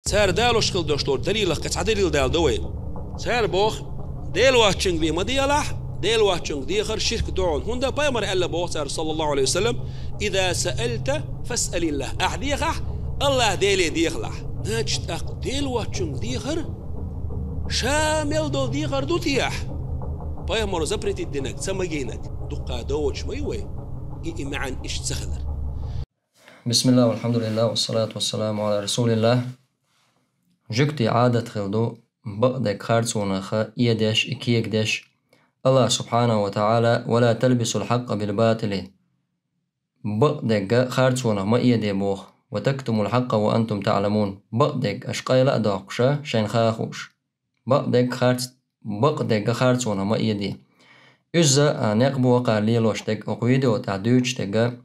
سار دالوش خل دوشتور دليل قطع دليل دال دوي سار بوخ ديل واتشنج بي مديلاح ديل واتشنج ديخر شرك دون هندا بايمر ألا بوخ سار صلى الله عليه وسلم إذا سألت فاسأل الله أحديخ الله ديلي ديخلح ناجت أق ديل واتشنج ديخر شامل دو ديخر دو تياح بايمر زبرتي الدينك سمجينك دقا دوش ميوي إي معن إيش تسخلر. بسم الله والحمد لله والصلاة والسلام على رسول الله. جكتي عادة خلدو بقدك خارسونخ إيدش إكيكدش الله سبحانه وتعالى ولا تلبسوا الحق بالباطل بقدك خارسونخ ما إيدي بوخ وتكتموا الحق وأنتم تعلمون بقدك أشقاي لا داقشة شين خاخوش بقدك خارسونخ ما إيدي إذا نقبو قاليلوشتك أقويدو تعدوشتك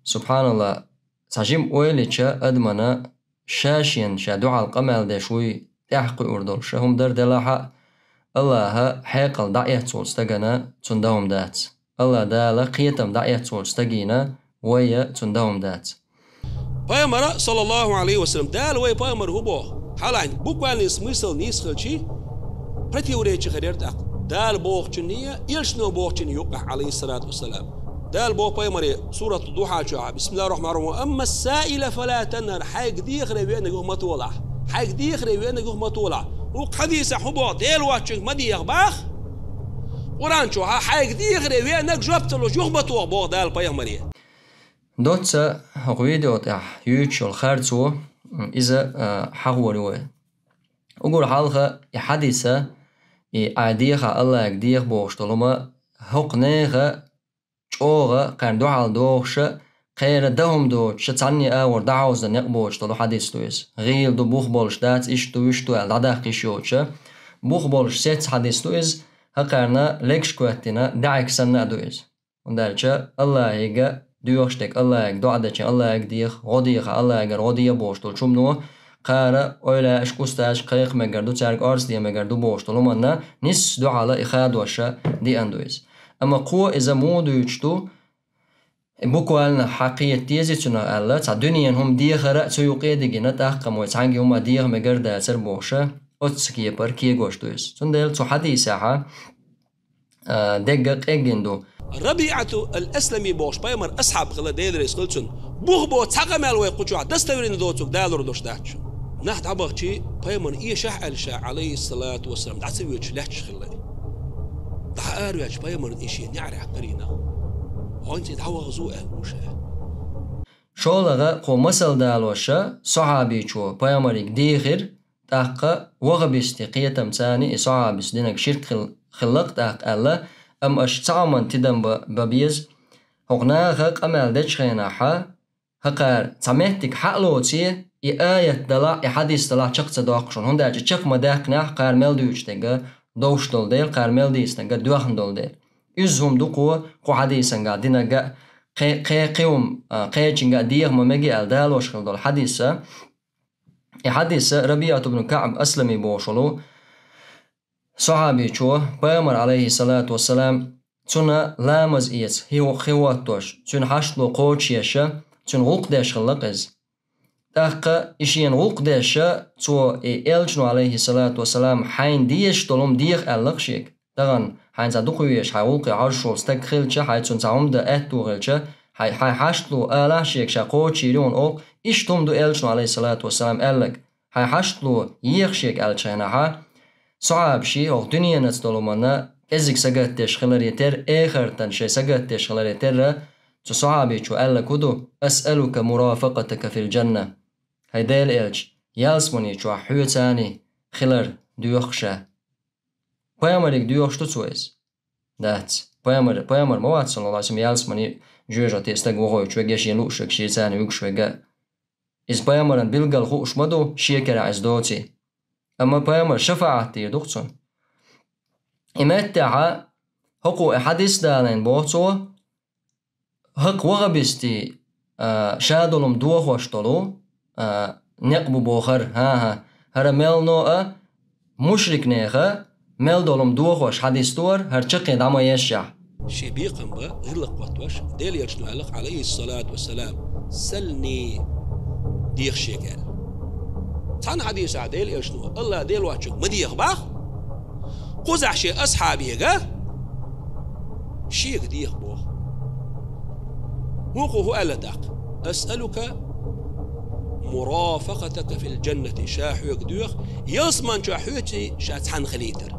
سبحان الله ساجيم أويليتشا أدمنا شاشين شادوع القمال ده شوي تحقي أردول شهم در دلاحا الله حيقل دعيه تولستغنا تندهم دات الله دالا قيتم دعيه تولستغينا ويا تندهم دات بايمر صلى الله عليه وسلم دال وي بايمر هبو حالان بوكوالي سميسل نيسخلشي برتي وريتشي خديرت دال بوخشنية يلشنو بوخشني يقع عليه الصلاة والسلام دال بو بايمري سورة الضحى شعب بسم الله الرحمن الرحيم أما السائل فلا تنهر حيق ديخ ريبينا جوه مطولع حيق ديخ ريبينا جوه مطولع وحديث حبو ديل واتشنج مديخ باخ ورانشو حيق ديخ ريبينا جوبت له جوه مطولع بو دال بايمري دوتسا غويدو تاع يوتشو الخارتسو إذا حغوري أقول حالها حديثة عاديها الله يقدير بوشتلوما حقنيها شوغا كان دوحال دوخشة خير دهم دوش تعني أور دعوز نقبوش تلو حديث تويس غيل دو بوخ بولش دات إشتو العداق إشيوشة بوخ بولش سيتس حديث تويس هقارنا ليكش كواتنا دعيك سنة دويس وندالشة الله يقا دوخشتك الله يق دعدتش الله يق ديخ غديخ الله يقر غدية بوش تل شمنو قارة أولا أشكوستاش قيق مقردو تارك أرس دي مقردو بوش تلو منا نس دعالة إخاد وشا دي أندويس أما قوة إذا مودو يجتو بوكوالنا حقية تيزي تنا ألا تا دنيا هم ديخرة سيوقي ديجينا تحقم ويتعنجي هما ديخ مقرد سر بوشا أتسكي بار كي غوشتويس تندل تو حديثة دقق إجندو ربيعة الأسلمي بوش بايمر أصحاب خلا ديدريس قلتون بوخبو تحقمال ويقوشوا دستورين دوتوك دالور دوش داتشو نحت عباقشي بايمر إيه شح ألشا عليه الصلاة والسلام دعسويوش لحش خلاي دعارويش بايمر إيشي نعرح قرينا هونت يدعوا غزوء موشا شولغا قو مسل دالوشا صحابي چو بايمريك ديخر تحقا وغبستي قيتم تاني صحابيس دينك شرك خلق تحق ألا أم أش تعمن تدن ببيز هقناغا قمال دجخيناحا هقار تمهتك حقلوتي آية دلا حديث دلا چقت داقشون هنداج چق مداقناح قار ملدوشتنگا دوش دول ديل قار ملديستنگا دوخن دول ديل يزهم دقو قو حديثنگا دينگا قيوم قيچنگا ديغ ممجي الدالوش خلدول حديثة حديثة ربيعة بن كعب أسلمي بوشلو صحابي چو بيامر عليه الصلاة والسلام تنا لامز إيس هيو خواتوش تن حشلو قوچيشا تن غلق داش خلقز تاقا إشيان غلق داشا تو إلجنو عليه الصلاة والسلام حين ديش دولم ديغ ألقشيك دغن حين زادوقويش حيولقي عرشو استقخلشا حين تنسعهم دا أهتوغلشا حين حشلو ألاشيك شا قوچيرون أوق إشتم دو إلجنو عليه الصلاة والسلام ألق حين حشلو يخشيك ألشيناها صعبشي أو دنيا نتدولمنا إزيك سجدتش خلاريتر آخرتن شي سجدتش خلاريتر تصعبي شو قال كدو أسألك مرافقتك في الجنة هيدا الإلج يالسمني شو حيوتاني خلر ديوخشا بايمرك ديوخش تسويس دات بايمر موات صلى الله عليه وسلم يالسمني جوجا تيستق وغوي شو جاش ينوشك شي تاني وكشو جا إز بايمرن بلغل خوش مدو شيكر عزدوتي أما بايمر شفاعتي دكتون إمتع هقو حديث دالين بوتو هق وغبستي شادولم دوخ واشتلو نقبو بوخر هر ميل مشرك نيخا ميل دولم دوخ واش حديث دور هر چقي دعما يشع شي بيقم با غلق واتوش ديل يرشنو علق عليه الصلاة والسلام سلني ديخ شيكال تان حديث عديل إلشنو الله ديل واتشك مديغ باخ قزع شي أصحابي شيك ديغ بوخ وقوه ألا داق أسألك مرافقتك في الجنة شاحوك دوخ يصمن شاحوتي شاتحن خليتر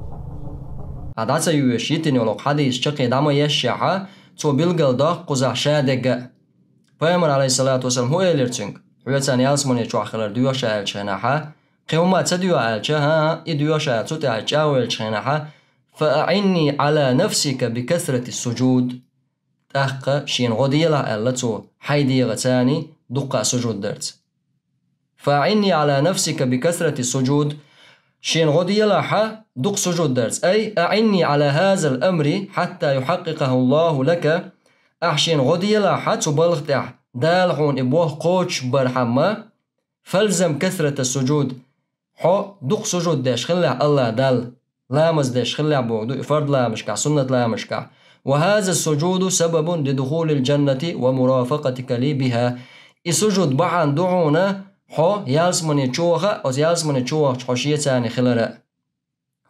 عدسة يوشيتني ولو حديث شقي داما يشيحا تو بلغل داق قزع شادق پیامبر علیه الصلاة والسلام هو ایلرچنگ حویتان یالسمانی چو آخر دیو شاید چهنها قوما تدیو آلچه ها ایدیو شاید تو تعجاول چهنها فأعني على نفسك بكثرة السجود تحق شين غديلا ألتو حيدي غتاني دقة سجود درت فأعني على نفسك بكثرة السجود شين غديلا ح دق سجود درت أي أعني على هذا الأمر حتى يحققه الله لك أحشين غديلا ح تبلغ دالحون إبوه قوش برحمة فلزم كثرة السجود حو دق سجود داش خلع الله دال لامز داش خلع بوغدو فرض لامشكع سنة لامشكع وهذا السجود سبب لدخول الجنة ومرافقتك لي بها السجود بعن دعونا حو يالسمني تشوخة أو يالسمني تشوخ حوشية تاني خلرة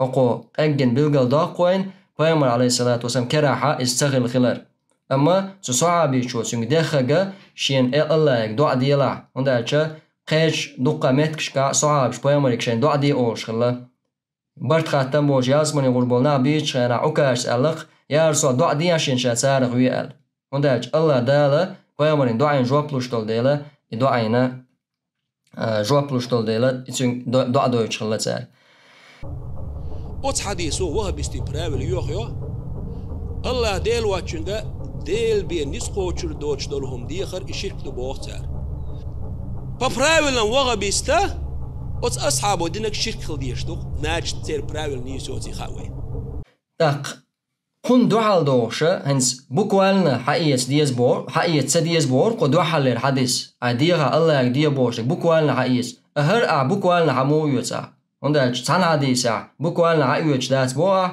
حقو أجن بلغل داقوين پیامبر عليه الصلاة والسلام كراحة استغل خلر أما صحابي شو سنگ دخجة شين الله يك دعاء ديلا وندارچه قيش دقة متكشكا صحابش پیامبر يكشين دعاء دي أوش خلا برد خاتم بوش يالسمني غربولنا بيش خينا عكاش ألق يا رسول دعاء دي عشان شاتسار غويال وندارچ الله دالا پیامبرين دعاء جواب لوشتول ديلا دعاءنا جواب لوشتول ديلا دعاء دويش خلا تسار أوت حديثه وها بيستبراول يوخيو الله ديل واتشنغا ديل بي نسقوچر دوچ دولهم ديخر إشيك دبوختار فبراول وها بيستا أوت أصحابه دينك شرك خل ديشتو ناج تير براول نيسوتي خاوي تاق خون دعال دوشة هنس بوكوالنا حقيقة ديز بور حقيقة سديز بور قو دعال الحديث عديها الله يك دي بورشك بوكوالنا حقيقة أهر بوكوالنا حمو يوتا وندارچ تان حديثا بوكوالنا حقيقة داس بوا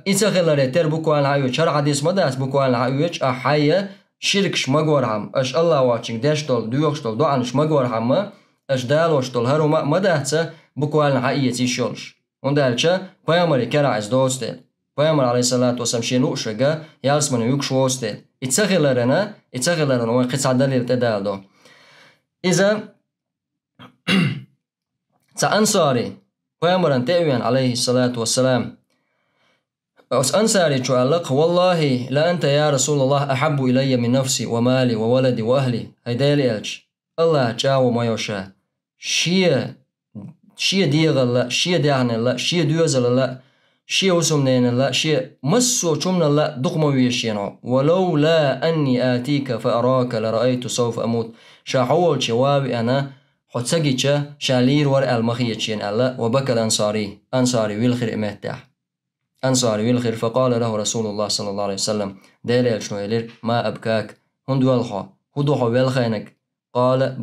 إذا غلرة تر بوكوالنا حقيقة شر حديث مداس بوكوالنا حقيقة أحيا شركش مغور هم أش الله واتشنگ داشتول دويوشتول دوعنش مغور هم أش دالوشتول هروما مداتا بوكوالنا حقيقة يشولش وندارچ پیامبر كراعز دوستل پیامبر علیه الصلاة والسلام شنو شجع یالسمن یوکش واسته اتساقلرنا وقت دلیل تدال دو إذا تأنصاري پیامبر تأوين عليه الصلاة والسلام أنصاري تعلق والله لا أنت يا رسول الله أحب إلي من نفسي ومالي وولدي وأهلي هيدالي ألش الله جاو ما يوشا شيء ديغل لا شيء دهن لا شيء دوزل لا شيء وسمنين لا شيء مسو شمنا لا دقم ويشينا ولولا أني آتيك فأراك لرأيت سوف أموت شاحول شوابي أنا حتسجيتش شالير ور المخيتشين الله وبكى الأنصاري ويلخر إمتح أنصاري ويلخر فقال له رسول الله صلى الله عليه وسلم ديل شنو يلير ما أبكاك هندو الخا هدوح ويلخينك قال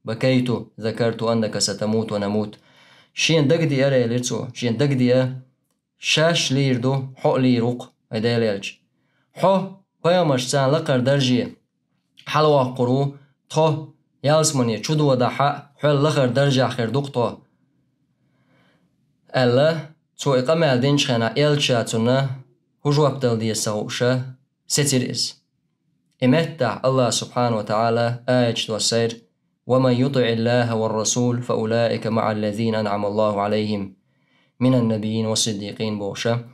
بكيت ذكرت أنك ستموت ونموت شين دقدي أرى يليرتو شين دقدي شاش ليردو حق ليروق هيدال يلج حو قيامش سان لقر درجي حلوة قرو تو يالسمني چودو ودحا حل لقر درجة آخر دقطو ألا تو إقامة الدينش خينا إلشاتنا هجو أبدال دي السغوشة ستيريز إمتع الله سبحانه وتعالى آية والسير ومن يطع الله والرسول فأولئك مع الذين أنعم الله عليهم من النبيين والصديقين بوشا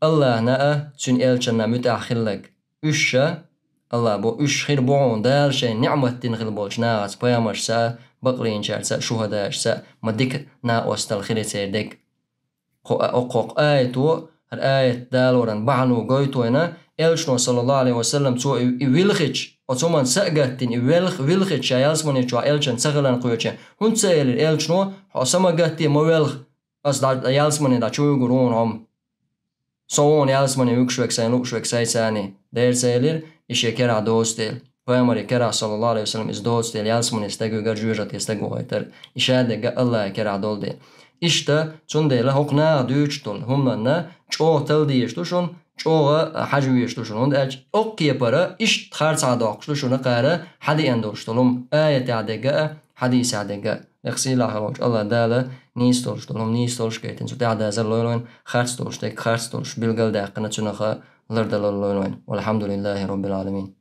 الله نأى تن إلشنا متأخلك أشا الله بو أشخير بوعون دالشا نعمة تنخل بولش ناغت بيامش سا بقرين شارسا شهداش سا مدك نا واستالخير سيردك قوق آيتو الآية دالوران بعنو قويتونا إلشنو صلى الله عليه وسلم تو إويلخيش وتومن سأقاتين إويلخيش يالسمني تو إلشن سغلان قويتش هون سيل إلشنو حسما قاتين مويلخ أصدار يالسمني دا شو يقولون هم صون يالسمني يكشوك سين لوكشوك سايساني دير سيلر إشي كرا دوستيل پیامبر كرا صلى الله عليه وسلم إز دوستيل يالسمني استقو جرجوجة استقو هيتر إشادة الله كرا دولدي إشتا تنديل هقنا دوچتول هم لنا چو تل ديشتوشون چو حجويشتوشون هند أج أقيا برا إش تخارج عداقشتوشون قارة حدي أندوشتولم آية عدقاء حديث عدقاء اغسل حروج الله دالا نيس تولش دولهم نيس تولش كيتن سو تعدا زلوين خارج تولش تك خارج تولش بالقل داقنا تنخا لردل والحمد لله رب العالمين.